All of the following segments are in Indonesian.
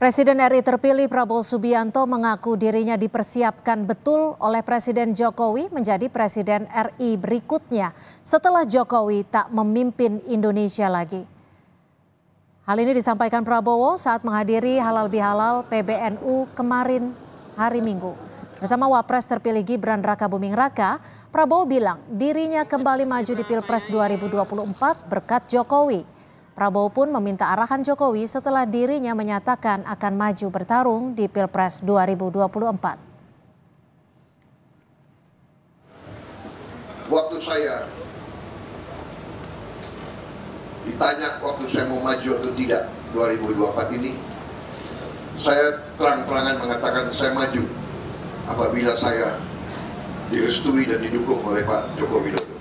Presiden RI terpilih Prabowo Subianto mengaku dirinya dipersiapkan betul oleh Presiden Jokowi menjadi Presiden RI berikutnya setelah Jokowi tak memimpin Indonesia lagi. Hal ini disampaikan Prabowo saat menghadiri Halal Bihalal PBNU kemarin hari Minggu. Bersama Wapres terpilih Gibran Rakabuming Raka, Prabowo bilang dirinya kembali maju di Pilpres 2024 berkat Jokowi. Prabowo pun meminta arahan Jokowi setelah dirinya menyatakan akan maju bertarung di Pilpres 2024. Waktu saya ditanya waktu saya mau maju atau tidak 2024 ini, saya terang-terangan mengatakan saya maju apabila saya direstui dan didukung oleh Pak Joko Widodo.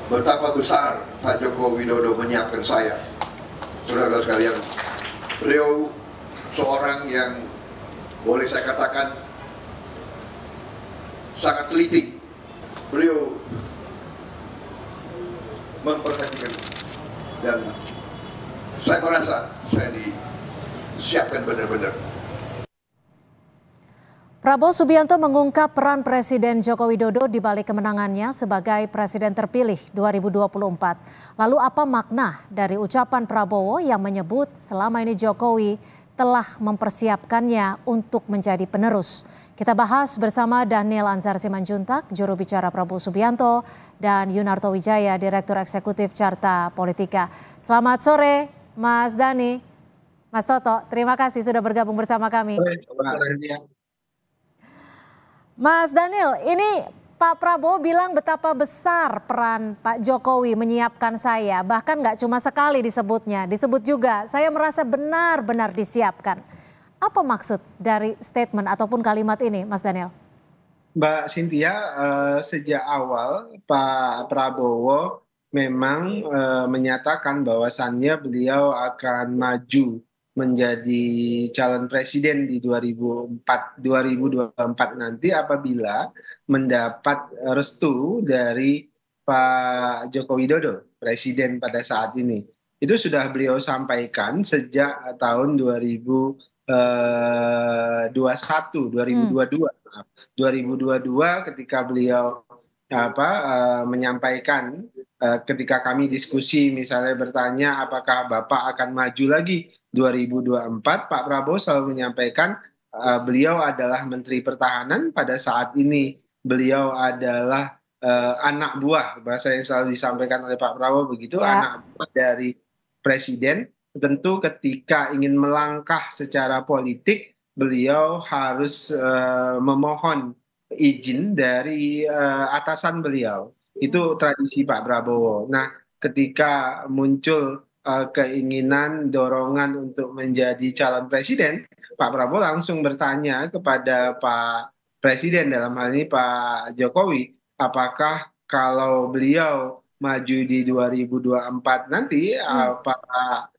Betapa besar Pak Joko Widodo menyiapkan saya. Saudara-saudara sekalian, beliau seorang yang boleh saya katakan sangat teliti. Beliau memperhatikan dan saya merasa saya disiapkan benar-benar. Prabowo Subianto mengungkap peran Presiden Joko Widodo di balik kemenangannya sebagai Presiden terpilih 2024. Lalu apa makna dari ucapan Prabowo yang menyebut selama ini Jokowi telah mempersiapkannya untuk menjadi penerus? Kita bahas bersama Daniel Anzar Simanjuntak, juru bicara Prabowo Subianto, dan Yunarto Wijaya, Direktur Eksekutif Carta Politika. Selamat sore, Mas Dani. Mas Toto, terima kasih sudah bergabung bersama kami. Mas Daniel, ini Pak Prabowo bilang betapa besar peran Pak Jokowi menyiapkan saya. Bahkan nggak cuma sekali disebutnya, disebut juga saya merasa benar-benar disiapkan. Apa maksud dari statement ataupun kalimat ini, Mas Daniel? Mbak Cynthia, sejak awal Pak Prabowo memang menyatakan bahwasannya beliau akan maju menjadi calon presiden di 2024 nanti apabila mendapat restu dari Pak Joko Widodo, presiden pada saat ini. Itu sudah beliau sampaikan sejak tahun 2022 ketika beliau menyampaikan ketika kami diskusi misalnya bertanya apakah Bapak akan maju lagi 2024, Pak Prabowo selalu menyampaikan beliau adalah Menteri Pertahanan pada saat ini, beliau adalah anak buah, bahasa yang selalu disampaikan oleh Pak Prabowo begitu, anak buah dari Presiden. Tentu ketika ingin melangkah secara politik, beliau harus memohon izin dari atasan beliau. Itu tradisi Pak Prabowo. Nah, ketika muncul keinginan, dorongan untuk menjadi calon presiden, Pak Prabowo langsung bertanya kepada Pak Presiden, dalam hal ini Pak Jokowi, apakah kalau beliau maju di 2024 nanti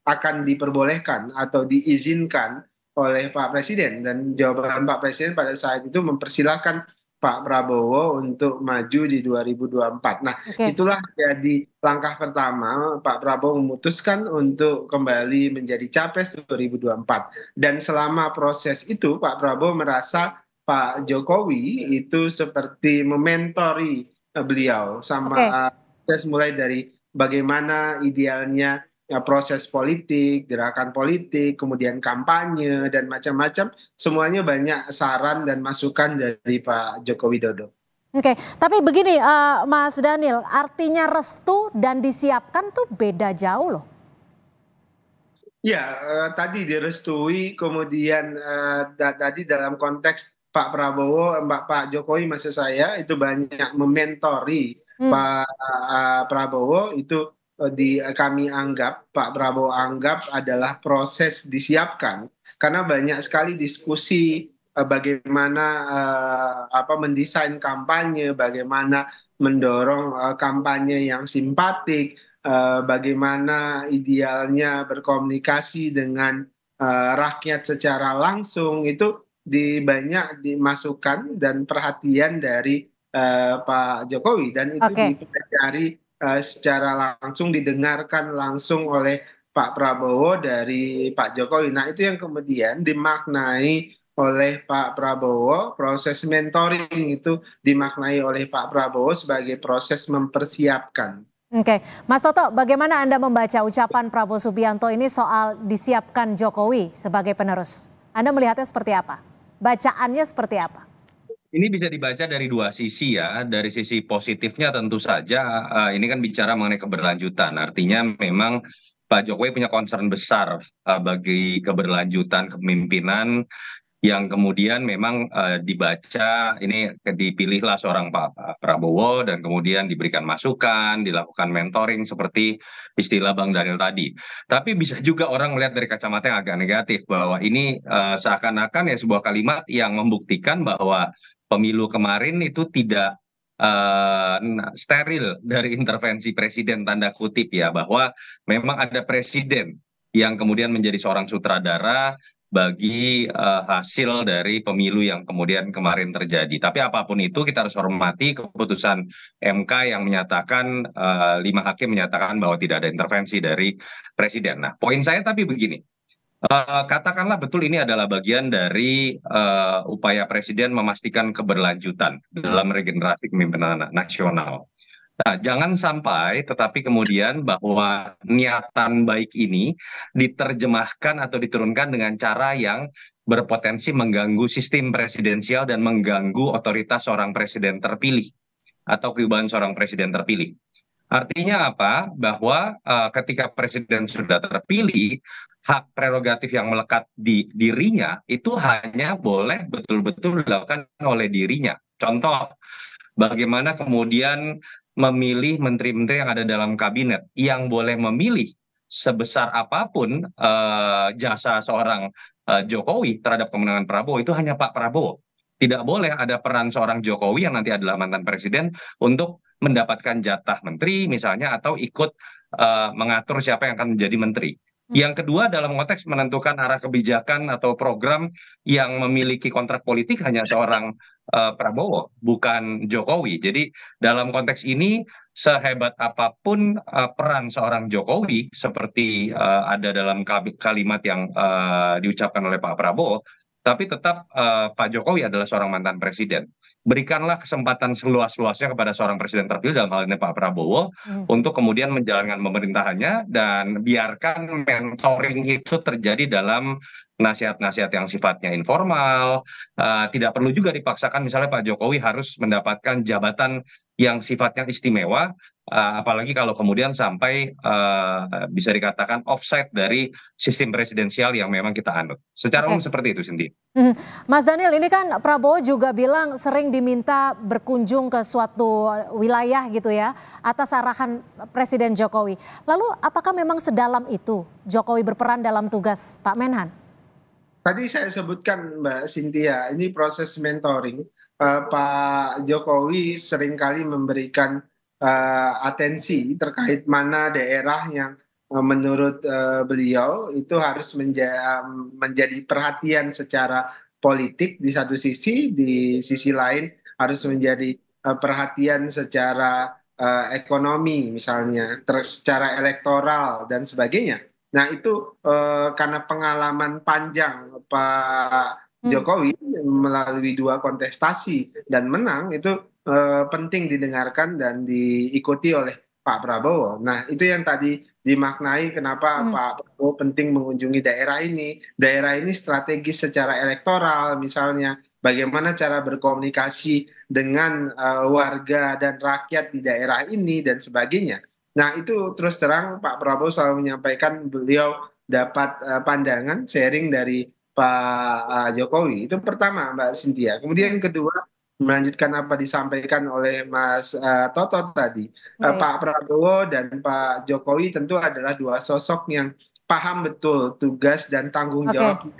akan diperbolehkan atau diizinkan oleh Pak Presiden. Dan jawaban Pak Presiden pada saat itu mempersilahkan Pak Prabowo untuk maju di 2024. Nah, itulah jadi langkah pertama Pak Prabowo memutuskan untuk kembali menjadi capres 2024. Dan selama proses itu Pak Prabowo merasa Pak Jokowi itu seperti mementori beliau sama proses mulai dari bagaimana idealnya proses politik, gerakan politik, kemudian kampanye, dan macam-macam, semuanya banyak saran dan masukan dari Pak Joko Widodo. Oke, tapi begini Mas Daniel, artinya restu dan disiapkan tuh beda jauh loh. Ya, tadi direstui, kemudian tadi dalam konteks Pak Prabowo, Pak Jokowi maksud saya, itu banyak mementori Pak Prabowo, itu kami anggap, Pak Prabowo anggap adalah proses disiapkan karena banyak sekali diskusi bagaimana mendesain kampanye, bagaimana mendorong kampanye yang simpatik, bagaimana idealnya berkomunikasi dengan rakyat secara langsung, itu banyak dimasukkan dan perhatian dari Pak Jokowi, dan itu dipelajari secara langsung, didengarkan langsung oleh Pak Prabowo dari Pak Jokowi. Nah, itu yang kemudian dimaknai oleh Pak Prabowo, proses mentoring itu dimaknai oleh Pak Prabowo sebagai proses mempersiapkan. Oke, Mas Toto, bagaimana Anda membaca ucapan Prabowo Subianto ini soal disiapkan Jokowi sebagai penerus? Anda melihatnya seperti apa? Bacaannya seperti apa? Ini bisa dibaca dari dua sisi ya. Dari sisi positifnya tentu saja ini kan bicara mengenai keberlanjutan. Artinya memang Pak Jokowi punya concern besar bagi keberlanjutan kepemimpinan yang kemudian memang dibaca ini dipilihlah seorang Pak Prabowo dan kemudian diberikan masukan, dilakukan mentoring seperti istilah Bang Daniel tadi. Tapi bisa juga orang melihat dari kacamata yang agak negatif bahwa ini seakan-akan ya sebuah kalimat yang membuktikan bahwa pemilu kemarin itu tidak steril dari intervensi presiden tanda kutip ya, bahwa memang ada presiden yang kemudian menjadi seorang sutradara bagi hasil dari pemilu yang kemudian kemarin terjadi. Tapi apapun itu kita harus hormati keputusan MK yang menyatakan 5 hakim menyatakan bahwa tidak ada intervensi dari presiden. Nah, poin saya tapi begini. Katakanlah betul ini adalah bagian dari upaya presiden memastikan keberlanjutan dalam regenerasi kepemimpinan nasional. Nah, jangan sampai tetapi kemudian bahwa niatan baik ini diterjemahkan atau diturunkan dengan cara yang berpotensi mengganggu sistem presidensial dan mengganggu otoritas seorang presiden terpilih atau kewibawan seorang presiden terpilih. Artinya apa? Bahwa ketika presiden sudah terpilih, hak prerogatif yang melekat di dirinya itu hanya boleh betul-betul dilakukan oleh dirinya. Contoh, bagaimana kemudian memilih menteri-menteri yang ada dalam kabinet, yang boleh memilih sebesar apapun jasa seorang Jokowi terhadap kemenangan Prabowo itu hanya Pak Prabowo. Tidak boleh ada peran seorang Jokowi yang nanti adalah mantan presiden untuk mendapatkan jatah menteri misalnya atau ikut mengatur siapa yang akan menjadi menteri. Yang kedua, dalam konteks menentukan arah kebijakan atau program yang memiliki kontrak politik hanya seorang Prabowo, bukan Jokowi. Jadi dalam konteks ini sehebat apapun peran seorang Jokowi seperti ada dalam kalimat yang diucapkan oleh Pak Prabowo, tapi tetap Pak Jokowi adalah seorang mantan presiden. Berikanlah kesempatan seluas-luasnya kepada seorang presiden terpilih dalam hal ini Pak Prabowo untuk kemudian menjalankan pemerintahannya dan biarkan mentoring itu terjadi dalam nasihat-nasihat yang sifatnya informal. Tidak perlu juga dipaksakan misalnya Pak Jokowi harus mendapatkan jabatan yang sifatnya istimewa, apalagi kalau kemudian sampai bisa dikatakan offside dari sistem presidensial yang memang kita anut. Secara umum seperti itu, Cindy. Mas Daniel, ini kan Prabowo juga bilang sering diminta berkunjung ke suatu wilayah gitu ya, atas arahan Presiden Jokowi. Lalu apakah memang sedalam itu Jokowi berperan dalam tugas Pak Menhan? Tadi saya sebutkan Mbak Cynthia, ini proses mentoring. Pak Jokowi seringkali memberikan atensi terkait mana daerah yang menurut beliau itu harus menjadi perhatian secara politik di satu sisi, di sisi lain harus menjadi perhatian secara ekonomi misalnya, secara elektoral dan sebagainya. Nah itu karena pengalaman panjang Pak Jokowi melalui 2 kontestasi dan menang itu penting didengarkan dan diikuti oleh Pak Prabowo. Nah itu yang tadi dimaknai kenapa Pak Prabowo penting mengunjungi daerah ini. Daerah ini strategis secara elektoral misalnya. Bagaimana cara berkomunikasi dengan warga dan rakyat di daerah ini dan sebagainya. Nah itu terus terang Pak Prabowo selalu menyampaikan beliau dapat pandangan sharing dari Pak Jokowi. Itu pertama Mbak Cynthia. Kemudian yang kedua melanjutkan apa disampaikan oleh Mas Toto tadi. Pak Prabowo dan Pak Jokowi tentu adalah 2 sosok yang paham betul tugas dan tanggung jawab.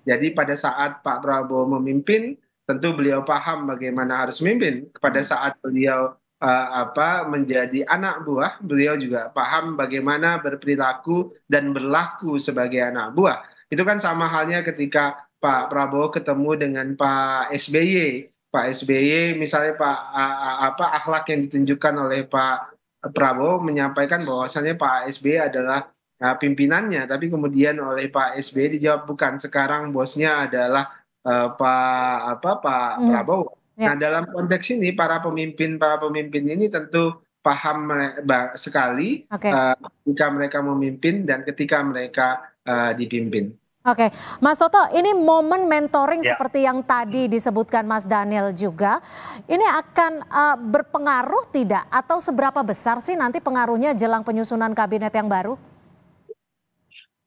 Jadi pada saat Pak Prabowo memimpin tentu beliau paham bagaimana harus memimpin. Pada saat beliau menjadi anak buah, beliau juga paham bagaimana berperilaku dan berlaku sebagai anak buah. Itu kan sama halnya ketika Pak Prabowo ketemu dengan Pak SBY. Pak SBY misalnya akhlak yang ditunjukkan oleh Pak Prabowo menyampaikan bahwasannya Pak SBY adalah pimpinannya, tapi kemudian oleh Pak SBY dijawab bukan. Sekarang bosnya adalah Pak Prabowo. Ya. Nah, dalam konteks ini para pemimpin ini tentu paham sekali Oke. ketika mereka memimpin dan ketika mereka dipimpin. Oke, Mas Toto, ini momen mentoring Ya. seperti yang tadi disebutkan Mas Daniel juga, ini akan berpengaruh tidak? Atau seberapa besar sih nanti pengaruhnya jelang penyusunan kabinet yang baru?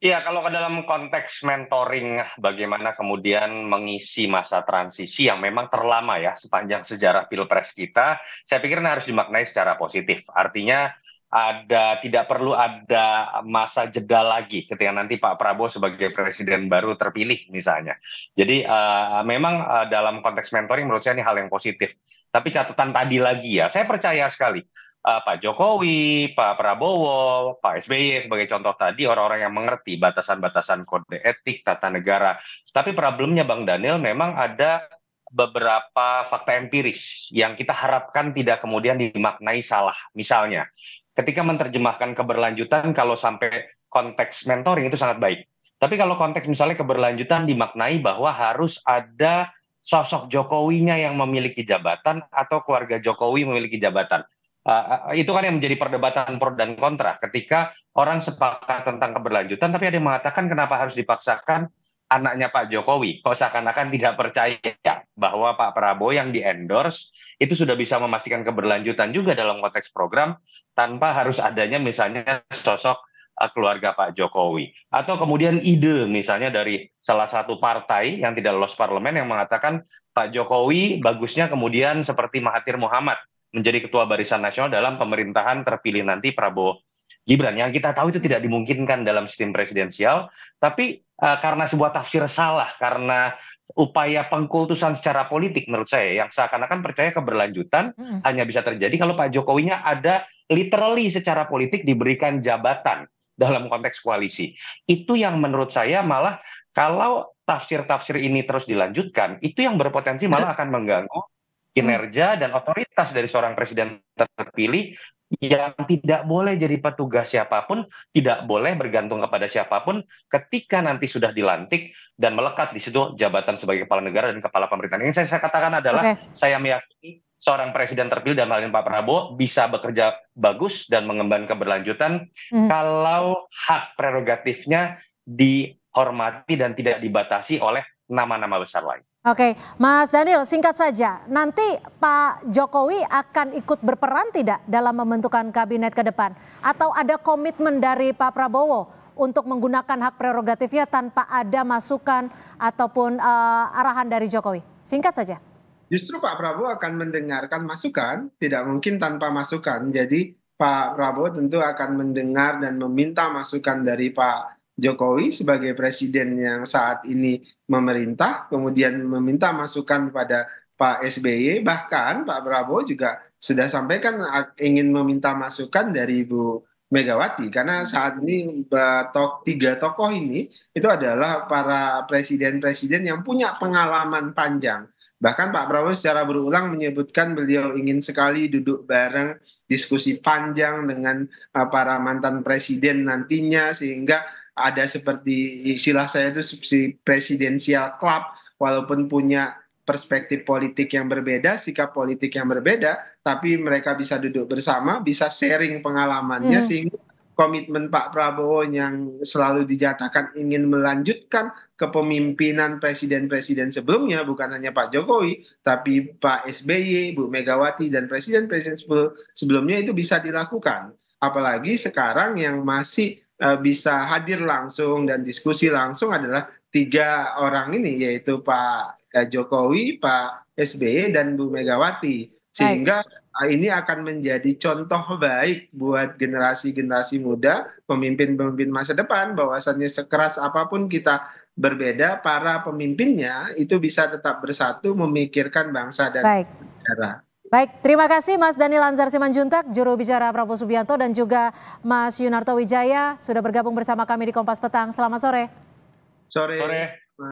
Iya, kalau ke dalam konteks mentoring, bagaimana kemudian mengisi masa transisi yang memang terlama ya sepanjang sejarah Pilpres kita, saya pikir ini harus dimaknai secara positif. Artinya tidak perlu ada masa jeda lagi ketika nanti Pak Prabowo sebagai presiden baru terpilih misalnya. Jadi memang dalam konteks mentoring menurut saya ini hal yang positif. Tapi catatan tadi lagi ya, saya percaya sekali Pak Jokowi, Pak Prabowo, Pak SBY sebagai contoh tadi orang-orang yang mengerti batasan-batasan kode etik, tata negara. Tapi problemnya Bang Daniel memang ada beberapa fakta empiris yang kita harapkan tidak kemudian dimaknai salah. Misalnya, ketika menerjemahkan keberlanjutan kalau sampai konteks mentoring itu sangat baik. Tapi kalau konteks misalnya keberlanjutan dimaknai bahwa harus ada sosok Jokowinya yang memiliki jabatan atau keluarga Jokowi memiliki jabatan. Itu kan yang menjadi perdebatan pro dan kontra ketika orang sepakat tentang keberlanjutan tapi ada yang mengatakan kenapa harus dipaksakan anaknya Pak Jokowi, kok seakan-akan tidak percaya bahwa Pak Prabowo yang di-endorse itu sudah bisa memastikan keberlanjutan juga dalam konteks program tanpa harus adanya misalnya sosok keluarga Pak Jokowi. Atau kemudian ide misalnya dari salah satu partai yang tidak lolos parlemen yang mengatakan Pak Jokowi bagusnya kemudian seperti Mahathir Muhammad menjadi ketua Barisan Nasional dalam pemerintahan terpilih nanti Prabowo Gibran, yang kita tahu itu tidak dimungkinkan dalam sistem presidensial, tapi karena sebuah tafsir salah, karena upaya pengkultusan secara politik menurut saya, yang seakan-akan percaya keberlanjutan hanya bisa terjadi kalau Pak Jokowinya ada literally secara politik diberikan jabatan dalam konteks koalisi. Itu yang menurut saya malah kalau tafsir-tafsir ini terus dilanjutkan, itu yang berpotensi malah akan mengganggu kinerja dan otoritas dari seorang presiden terpilih yang tidak boleh jadi petugas siapapun, tidak boleh bergantung kepada siapapun ketika nanti sudah dilantik dan melekat di situ jabatan sebagai kepala negara dan kepala pemerintahan. Yang saya katakan adalah saya meyakini seorang presiden terpilih dan Pak Prabowo bisa bekerja bagus dan mengemban keberlanjutan kalau hak prerogatifnya dihormati dan tidak dibatasi oleh nama-nama besar lain. Oke, Mas Daniel, singkat saja, nanti Pak Jokowi akan ikut berperan tidak dalam membentukan kabinet ke depan? Atau ada komitmen dari Pak Prabowo untuk menggunakan hak prerogatifnya tanpa ada masukan ataupun arahan dari Jokowi? Singkat saja. Justru Pak Prabowo akan mendengarkan masukan, tidak mungkin tanpa masukan. Jadi Pak Prabowo tentu akan mendengar dan meminta masukan dari Pak Jokowi sebagai presiden yang saat ini memerintah, kemudian meminta masukan pada Pak SBY, bahkan Pak Prabowo juga sudah sampaikan ingin meminta masukan dari Ibu Megawati, karena saat ini tiga tokoh ini itu adalah para presiden-presiden yang punya pengalaman panjang. Bahkan Pak Prabowo secara berulang menyebutkan beliau ingin sekali duduk bareng, diskusi panjang dengan para mantan presiden nantinya, sehingga ada seperti istilah saya itu si presidensial club, walaupun punya perspektif politik yang berbeda, sikap politik yang berbeda, tapi mereka bisa duduk bersama, bisa sharing pengalamannya, sehingga komitmen Pak Prabowo yang selalu dinyatakan ingin melanjutkan kepemimpinan presiden-presiden sebelumnya, bukan hanya Pak Jokowi, tapi Pak SBY, Bu Megawati, dan presiden-presiden sebelumnya itu bisa dilakukan. Apalagi sekarang yang masih bisa hadir langsung dan diskusi langsung adalah tiga orang ini, yaitu Pak Jokowi, Pak SBY, dan Bu Megawati. Sehingga ini akan menjadi contoh baik buat generasi-generasi muda, pemimpin-pemimpin masa depan, bahwasannya sekeras apapun kita berbeda, para pemimpinnya itu bisa tetap bersatu memikirkan bangsa dan negara. Baik, terima kasih Mas Daniel Anzar Simanjuntak, juru bicara Prabowo Subianto, dan juga Mas Yunarto Wijaya sudah bergabung bersama kami di Kompas Petang. Selamat sore. Sore.